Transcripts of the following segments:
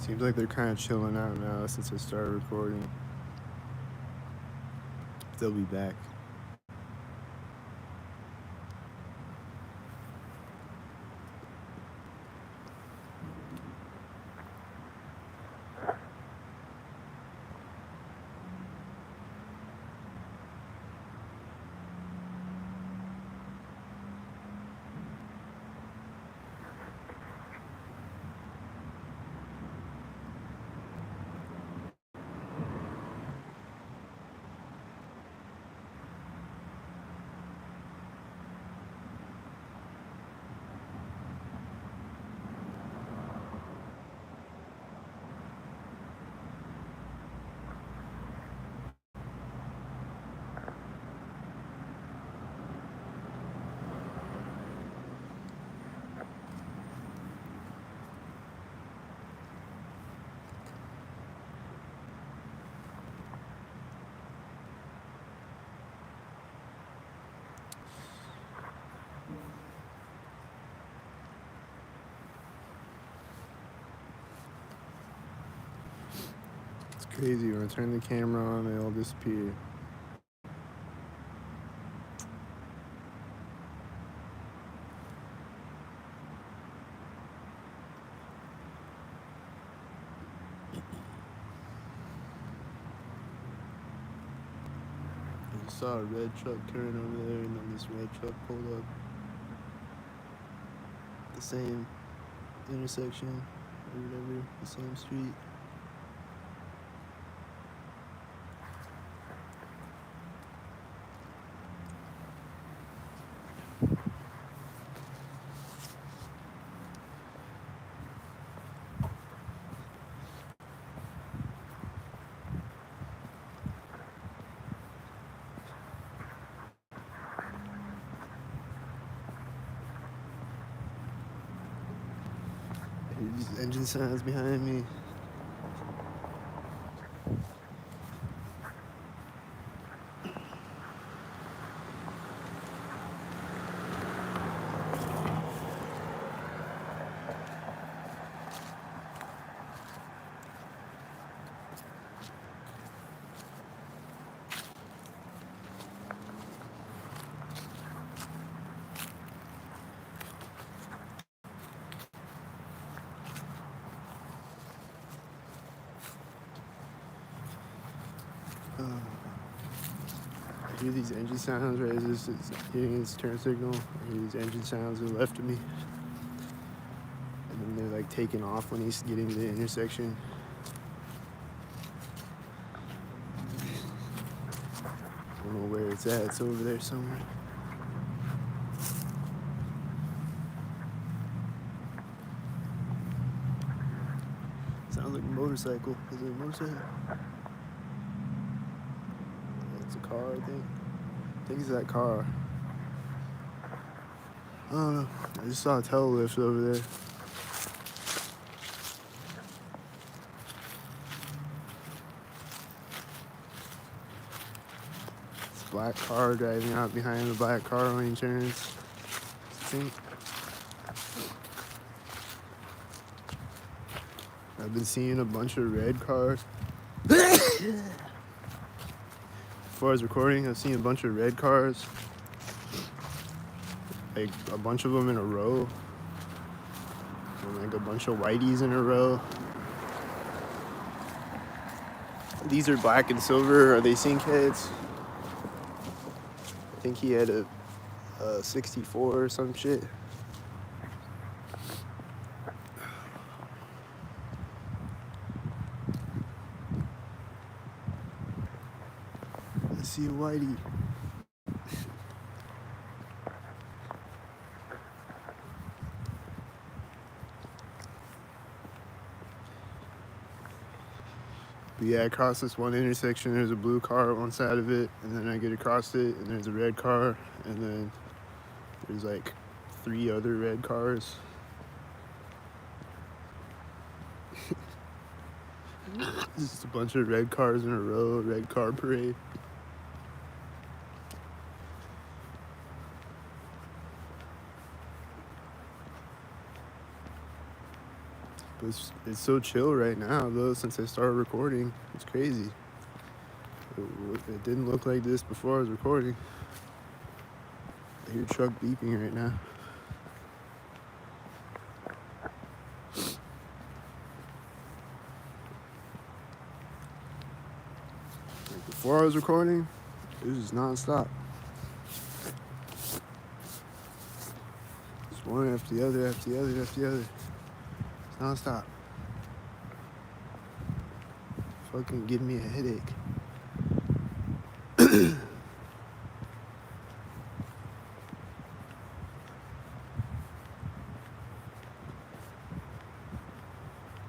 Seems like they're kind of chilling out now since I started recording. They'll be back. It's crazy. When I turn the camera on, they all disappear. I saw a red truck turn over there, and then this red truck pulled up. The same intersection, or whatever, the same street. These engine sounds behind me. I hear these engine sounds right as it's hitting its turn signal. I hear these engine sounds to the left of me. And then they're like taking off when he's getting to the intersection. I don't know where it's at. It's over there somewhere. Sounds like a motorcycle. Is it a motorcycle? It's a car, I think. I think it's that car. I don't know. I just saw a tail lift over there. This black car driving out behind the black car when he turns. I think. I've been seeing a bunch of red cars. Before I was recording, I've seen a bunch of red cars. Like a bunch of them in a row. And like a bunch of whiteys in a row. These are black and silver. Are they sync heads? I think he had a 64 or some shit. I see a whitey. But yeah, across this one intersection, there's a blue car on one side of it, and then I get across it, and there's a red car, and then there's like 3 other red cars. Just a bunch of red cars in a row, red car parade. But it's so chill right now, though, since I started recording. It's crazy. It didn't look like this before I was recording. I hear truck beeping right now. Like before I was recording, it was just nonstop. Just one after the other, after the other, after the other. It's nonstop. Fucking give me a headache.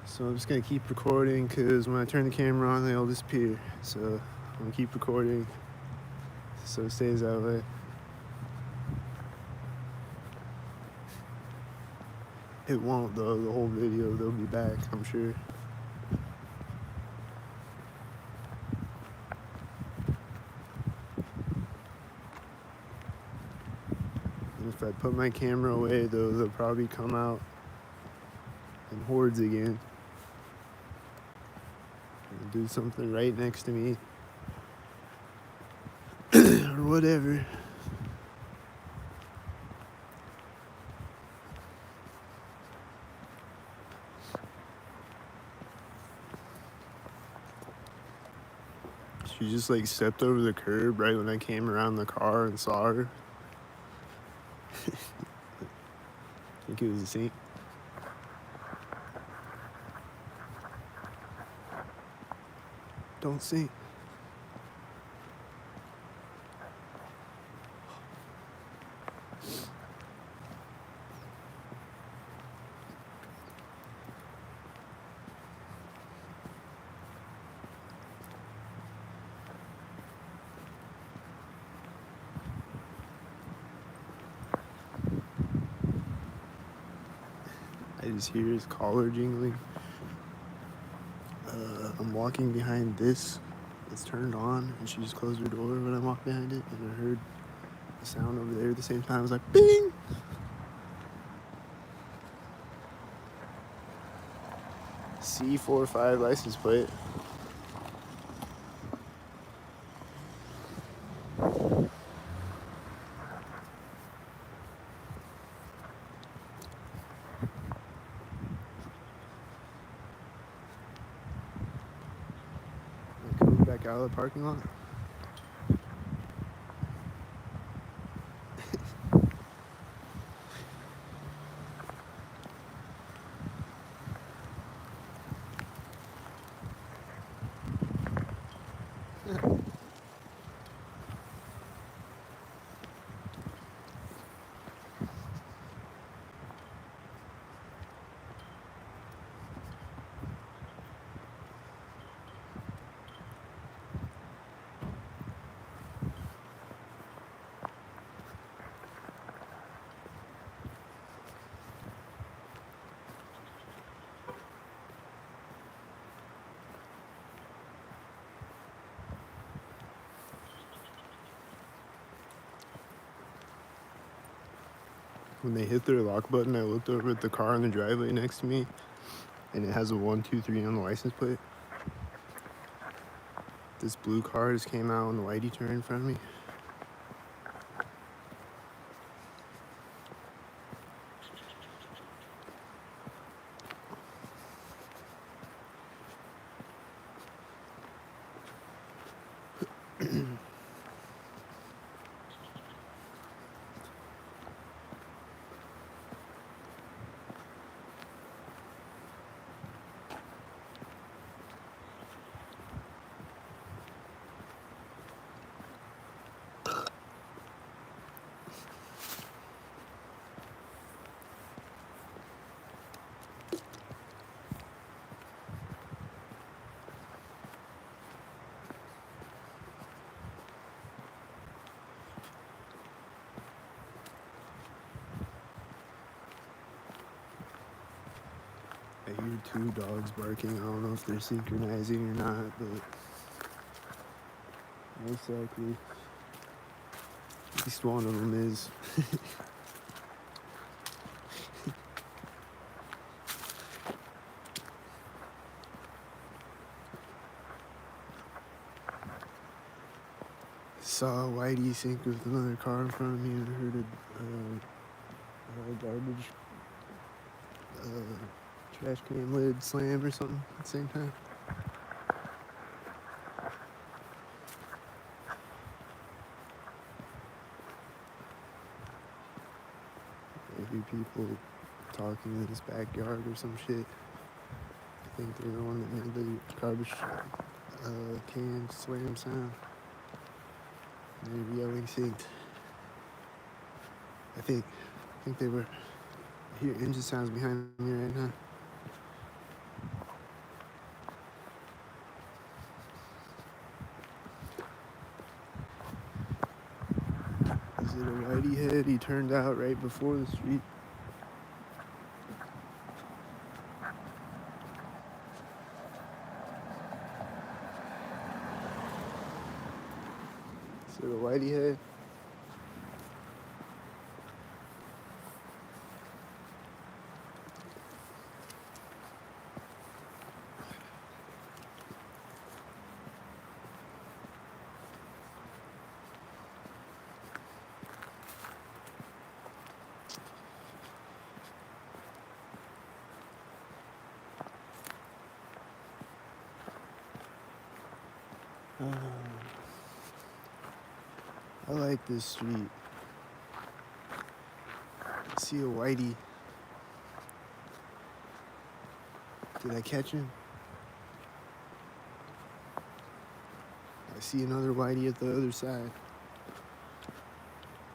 So I'm just gonna keep recording because when I turn the camera on, they all disappear. So I'm gonna keep recording so it stays that way. It won't though, the whole video, they'll be back, I'm sure. And if I put my camera away though, they'll probably come out in hordes again. And do something right next to me. Or whatever. She just like stepped over the curb right when I came around the car and saw her. I think it was a scene. Don't sing. I just hear his collar jingling. I'm walking behind this. It's turned on, and she just closed her door when I walked behind it, and I heard the sound over there at the same time. I was like, bing! C45 license plate. I'm coming back out of the parking lot. When they hit their lock button, I looked over at the car in the driveway next to me, and it has a 123 on the license plate. This blue car just came out on the whitey turn in front of me. I hear two dogs barking. I don't know if they're synchronizing or not, but most likely, at least one of them is. saw a whitey sink with another car in front of me, and I heard a garbage trash can lid slam or something at the same time. Maybe people talking in his backyard or some shit. I think they're the one that made the garbage can slam sound. And they're yelling synced. I think they were. I hear engine sounds behind me right now. Is it a whitey head? He turned out right before the street. Is it a whitey head? I like this street. I see a whitey. Did I catch him? I see another whitey at the other side.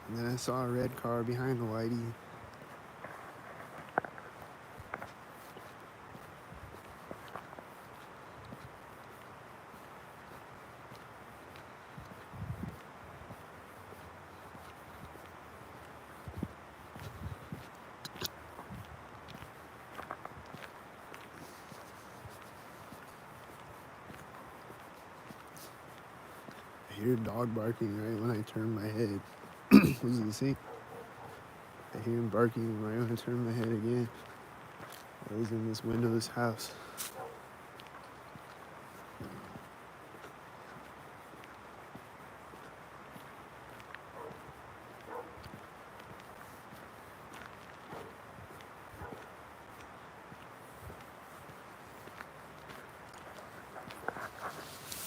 And then I saw a red car behind the whitey. I hear a dog barking right when I turn my head. Was it the sink? I hear him barking right when I turn my head again. I was in this windowless house.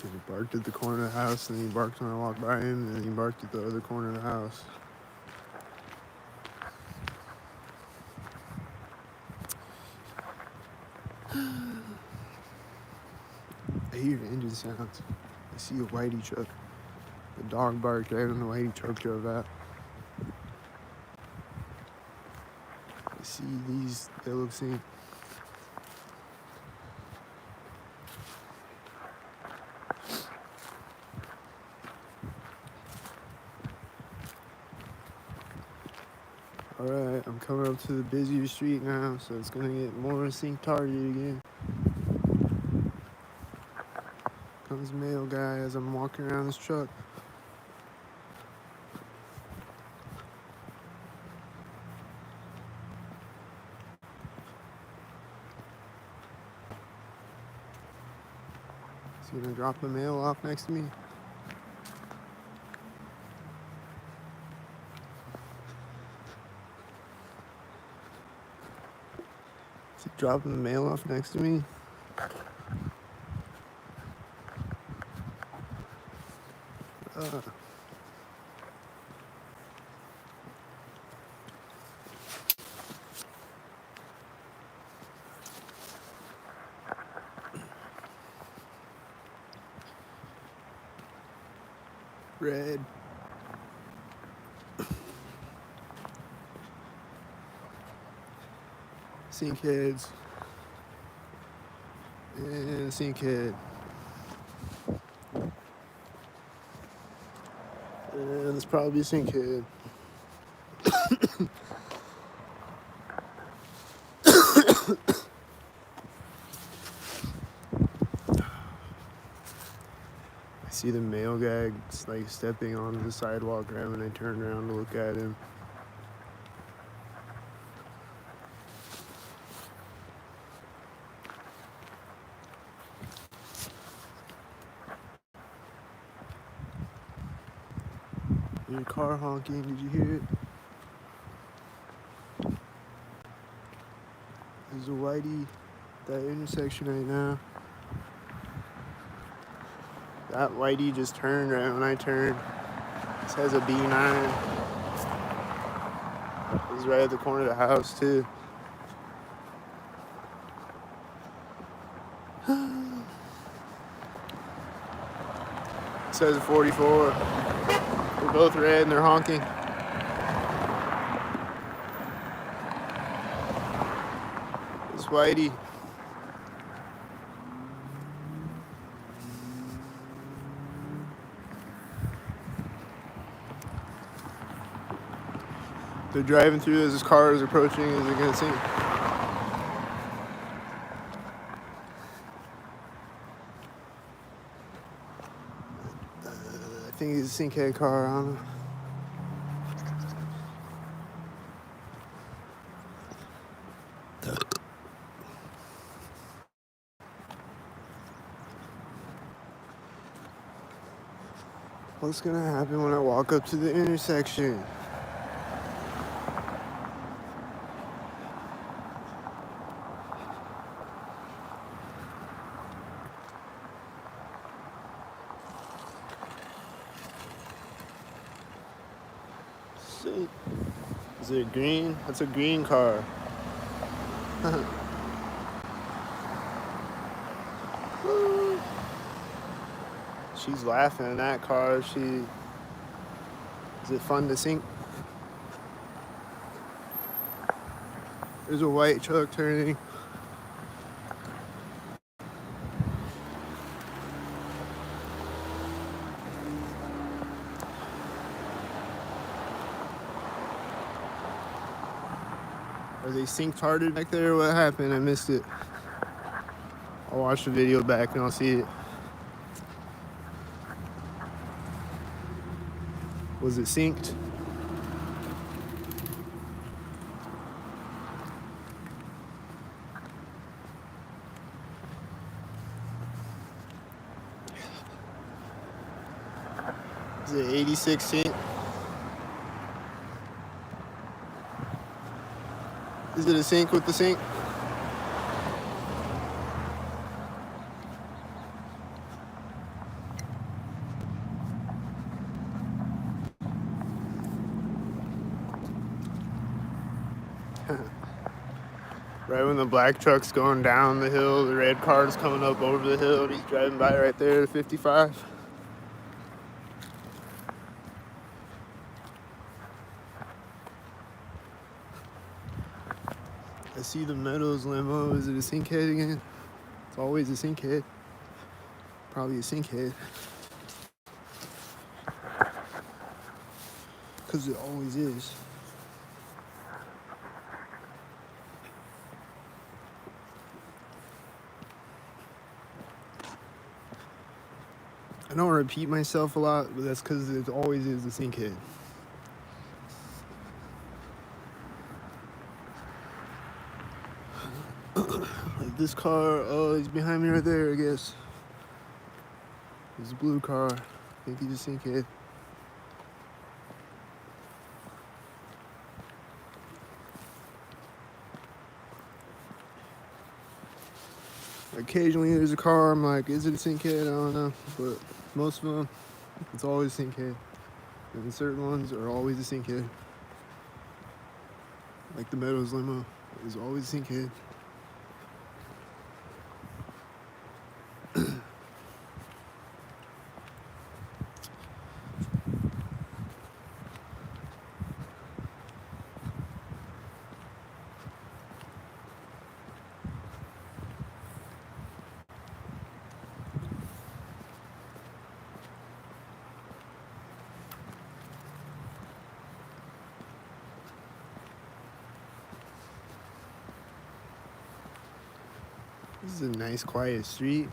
And he barked at the corner of the house, and then he barked when I walked by him, and then he barked at the other corner of the house. I hear engine sounds. I see a whitey truck. The dog barked right when the whitey truck drove out. I see these yellow sinks. Alright, I'm coming up to the busier street now, so it's gonna get more sink targeted again. Comes the mail guy as I'm walking around this truck. Is he gonna drop the mail off next to me? Is he dropping the mail off next to me? Red. Sink heads. And sink head. And it's probably a sink head. I see the mail guy like stepping on the sidewalk right when I turn around to look at him. Your car honking, did you hear it? There's a whitey at that intersection right now. That whitey just turned right when I turned. This has a B9. It's right at the corner of the house too. It says a 44. They're both red and they're honking. It's whitey. They're driving through as his car is approaching. Is it gonna sink? I think it's a sinkhead car. I don't know. What's gonna happen when I walk up to the intersection? Is it green? That's a green car. She's laughing in that car. Is it fun to sink? There's a white truck turning. Are they synced harder back there? What happened? I missed it. I'll watch the video back and I'll see it. Was it synced? Is it 86 sync? Is it a sync with the sync? Right when the black truck's going down the hill, the red car's coming up over the hill, and he's driving by right there at 55. I see the Meadows limo. Is it a sinkhead again? It's always a sinkhead. Probably a sinkhead. Because it always is. I don't repeat myself a lot, but that's because it always is a sinkhead. Like this car, oh, he's behind me right there, I guess. It's a blue car. I think he's a sinkhead. Occasionally there's a car, I'm like, is it a sinkhead? I don't know. But most of them, it's always a sinkhead. And certain ones are always a sinkhead. Like the Meadows limo is always a sinkhead. This is a nice, quiet street.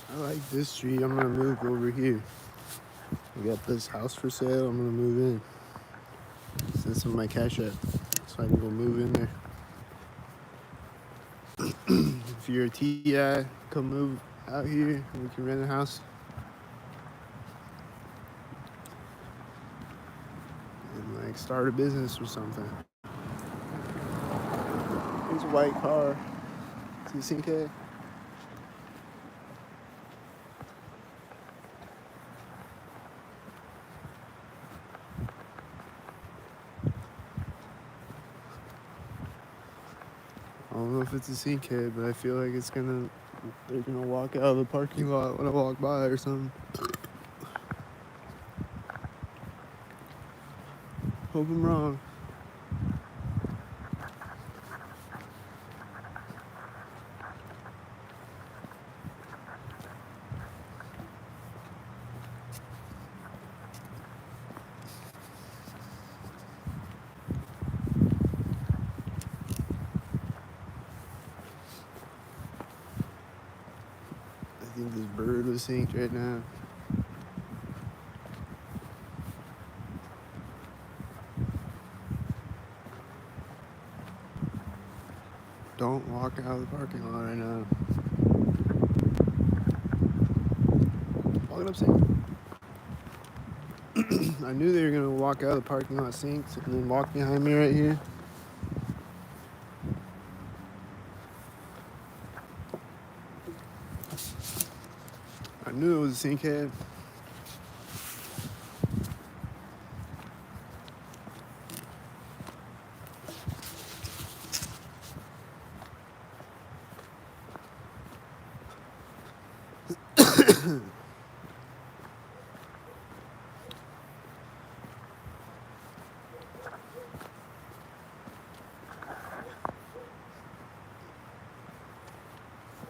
I like this street. I'm gonna move over here. We got this house for sale. I'm gonna move in. Send some of my cash app. so I can go move in there. If you're a TI, come move out here. We can rent a house and like start a business or something. There's a white car. See Cinque? I don't know if it's a Cinque, but I feel like they're gonna walk out of the parking lot when I walk by or something. Hope I'm wrong. I think this bird was synced right now. Don't walk out of the parking lot right now. Walking up synced. I knew they were gonna walk out of the parking lot synced and then walk behind me right here. I knew it was a sink head.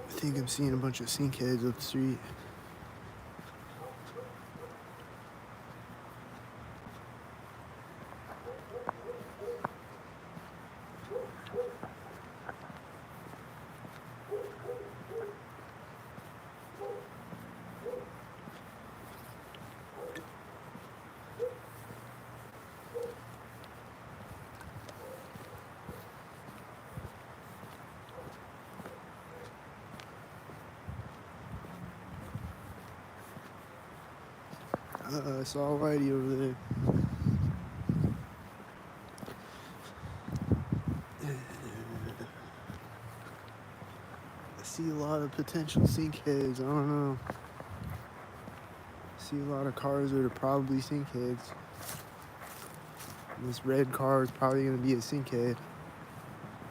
I think I'm seeing a bunch of sink heads up the street. I saw Whitey over there. I see a lot of potential sink heads. I don't know. I see a lot of cars that are probably sink heads. And this red car is probably going to be a sink head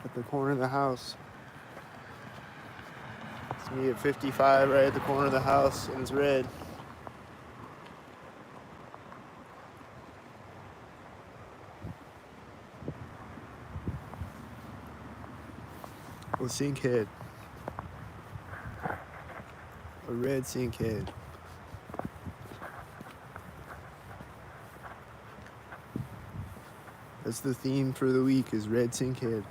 at the corner of the house. It's me at 55 right at the corner of the house, and it's red. A sink head. A red sink head. That's the theme for the week, is red sink head.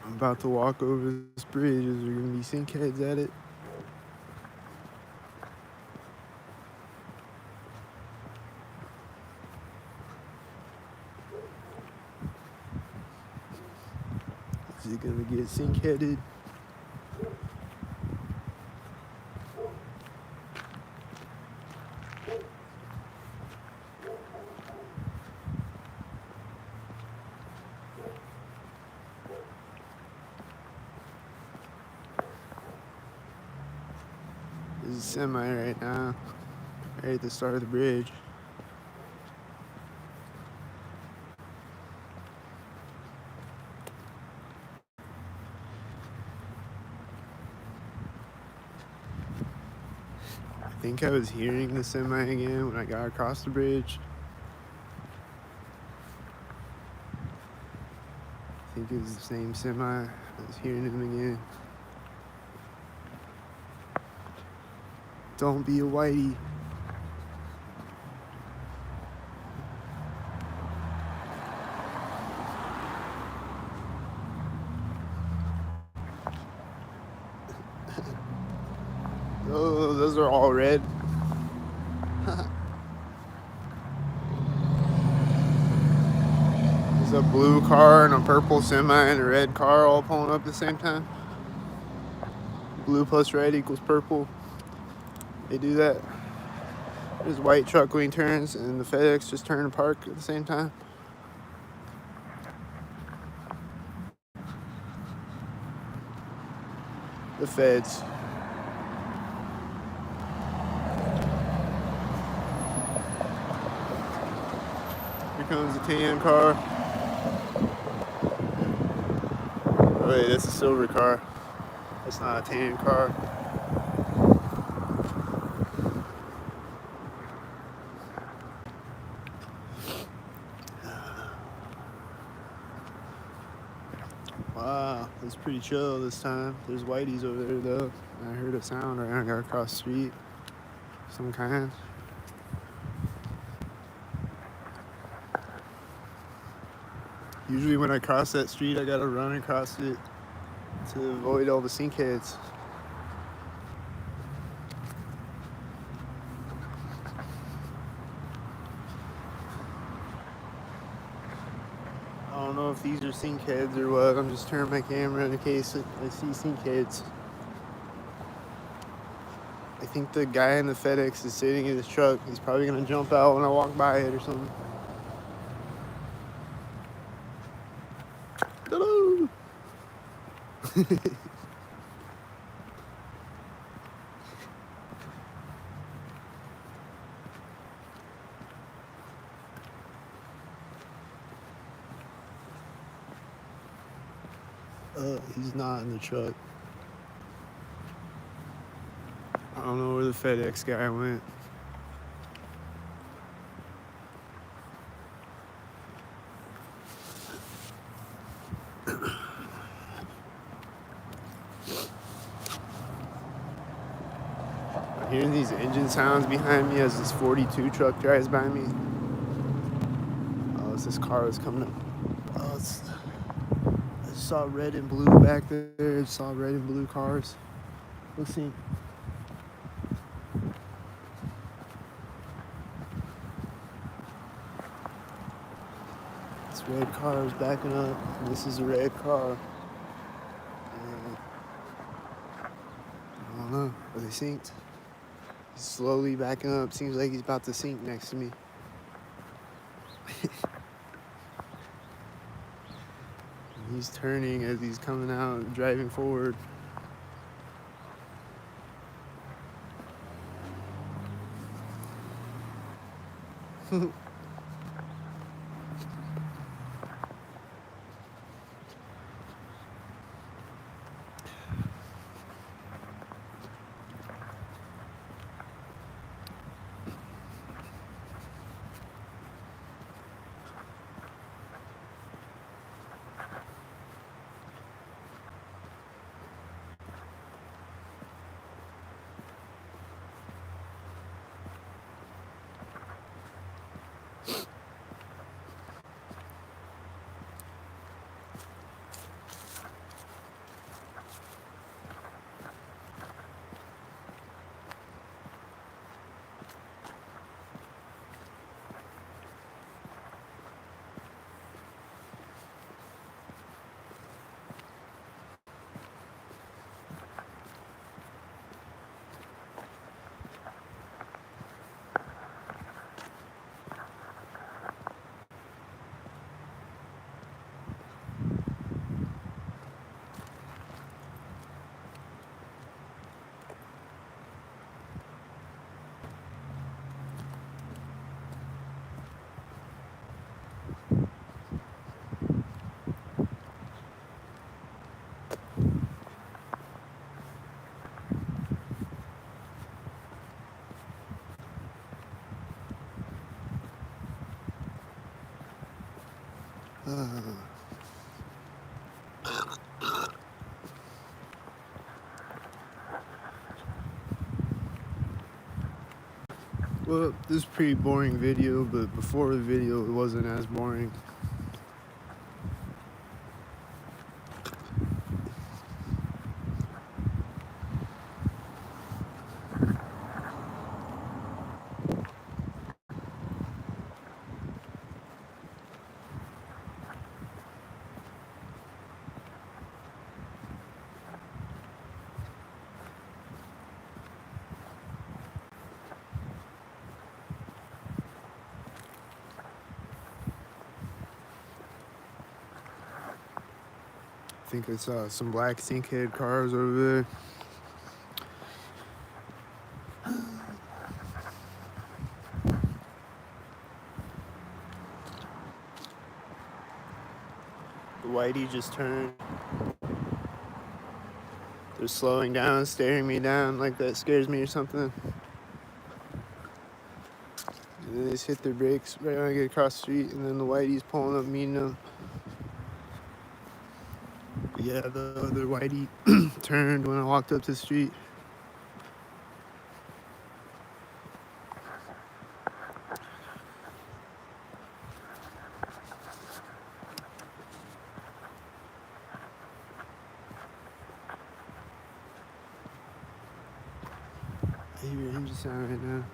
I'm about to walk over this bridge. Is there gonna be sink heads at it? Is it gonna get sink headed? There's a semi right now, right at the start of the bridge. I think I was hearing the semi again when I got across the bridge. I think it was the same semi. I was hearing him again. Don't be a whitey. Oh, those are all red. There's a blue car and a purple semi and a red car all pulling up at the same time. Blue plus red equals purple. They do that. There's white truck going turns and the FedEx just turn and park at the same time. The feds. Here comes the tan car. Oh, wait, that's a silver car. That's not a tan car. Wow, it's pretty chill this time. There's whiteys over there though. I heard a sound right when I got across the street. Some kind. Usually when I cross that street, I gotta run across it to avoid all the sinkheads. I don't know if these are sinkheads or what. I'm just turning my camera in case I see sinkheads. I think the guy in the FedEx is sitting in his truck. He's probably gonna jump out when I walk by it or something. Hello. He's not in the truck. I don't know where the FedEx guy went. I'm hearing these engine sounds behind me as this 42 truck drives by me. Oh, it's this car that's coming up. Oh, I just saw red and blue back there. I saw red and blue cars. Let's see. This red car is backing up. And this is a red car. I don't know. Are they synced? He's slowly backing up. Seems like he's about to sink next to me. He's turning as he's coming out and driving forward. Well, this is a pretty boring video, but before the video, it wasn't as boring. think I saw some black sinkhead cars over there. The whitey just turned. They're slowing down, staring me down like that scares me or something. And then they just hit their brakes right when I get across the street, and then the whitey's pulling up, meeting them. But yeah, the other whitey turned when I walked up to the street. I hear an engine sound right now.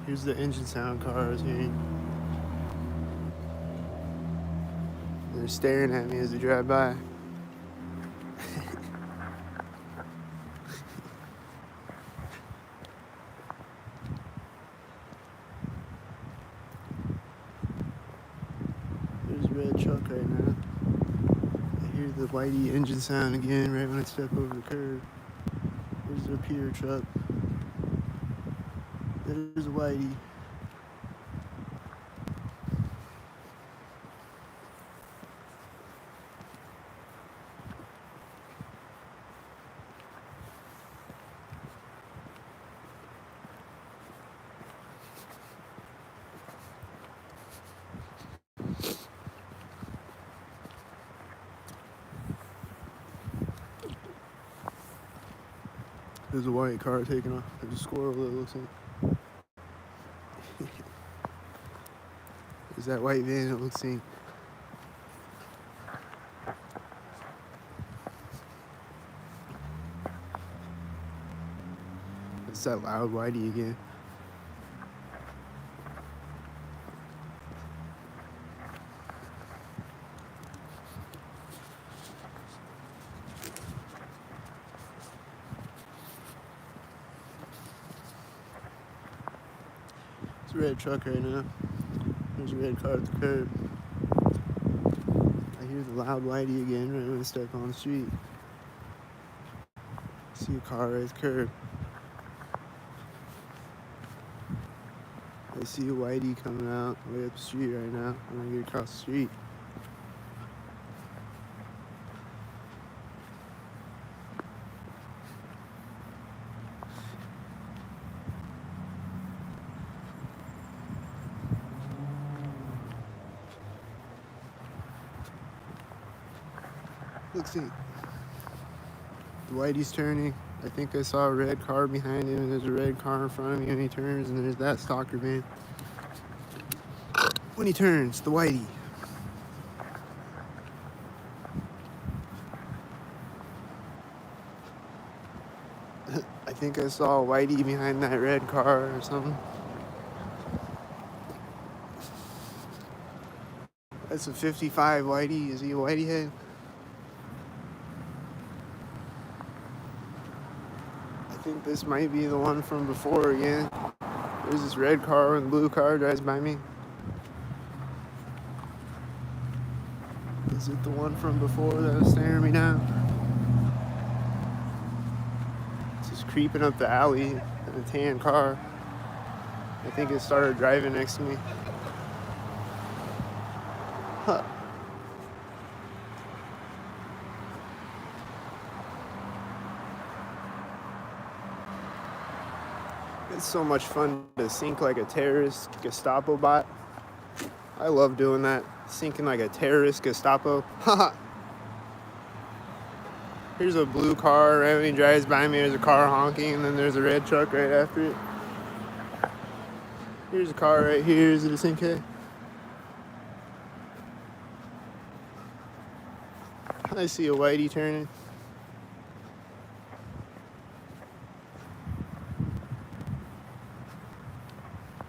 Here's the engine sound car I was hearing. They're staring at me as they drive by. There's a red truck right now. I hear the whitey engine sound again right when I step over the curb. There's a repeater truck. There's a whitey. There's a white car taking off. There's a squirrel that looks like. There's that white van that looks like. It's that loud whitey again. It's a red truck right now. There's a red car at the curb. I hear the loud whitey again right when I step on the street. I see a car right at the curb. I see a whitey coming out way up the street right now when I get across the street. Looks like the whitey's turning. I think I saw a red car behind him, and there's a red car in front of me when he turns, and there's that stalker van. When he turns, the whitey. I think I saw a whitey behind that red car or something. That's a 55 whitey. Is he a whitey head? I think this might be the one from before again. There's this red car and blue car drives by me. Is it the one from before that was staring me down? It's just creeping up the alley in a tan car. I think it started driving next to me. Huh. It's so much fun to sink like a terrorist Gestapo bot. I love doing that. Sinking like a terrorist Gestapo. Haha. Here's a blue car right when he drives by me. There's a car honking, and then there's a red truck right after it. Here's a car right here. Is it a sinkhead? I see a whitey turning.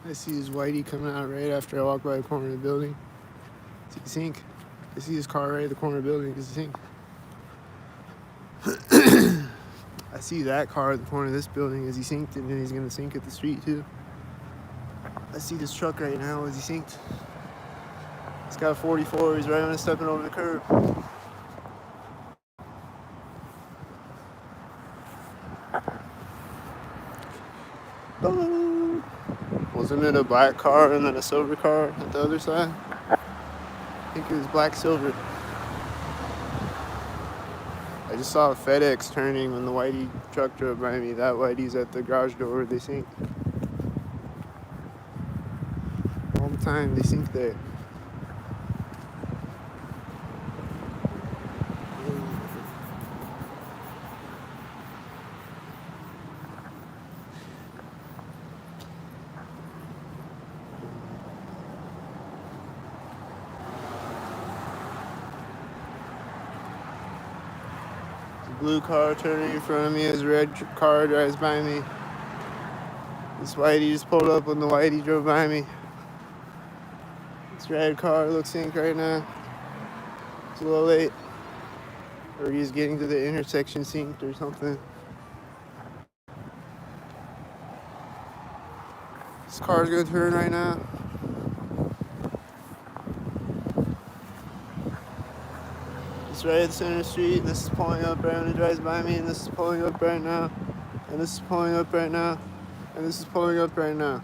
I see his whitey coming out right after I walk by the corner of the building. Is he a sink? I see his car right at the corner of the building. Is he a sink? I see that car at the corner of this building as he sinked, and then he's gonna sink at the street too. I see this truck right now as he sinked. He's got a 44, he's right on his stepping over the curb. Boom. Wasn't it a black car and then a silver car at the other side? I think it was black silver. I just saw a FedEx turning when the whitey truck drove by me. That whitey's at the garage door where they sink. All the time they sink there. Blue car turning in front of me as a red car drives by me. This whitey just pulled up when the whitey drove by me. This red car looks sink right now. It's a little late. Or he's getting to the intersection synced or something. This car's gonna turn right now. It's right at Center Street, and this is pulling up right when it drives by me, and this is pulling up right now, and this is pulling up right now, and this is pulling up right now.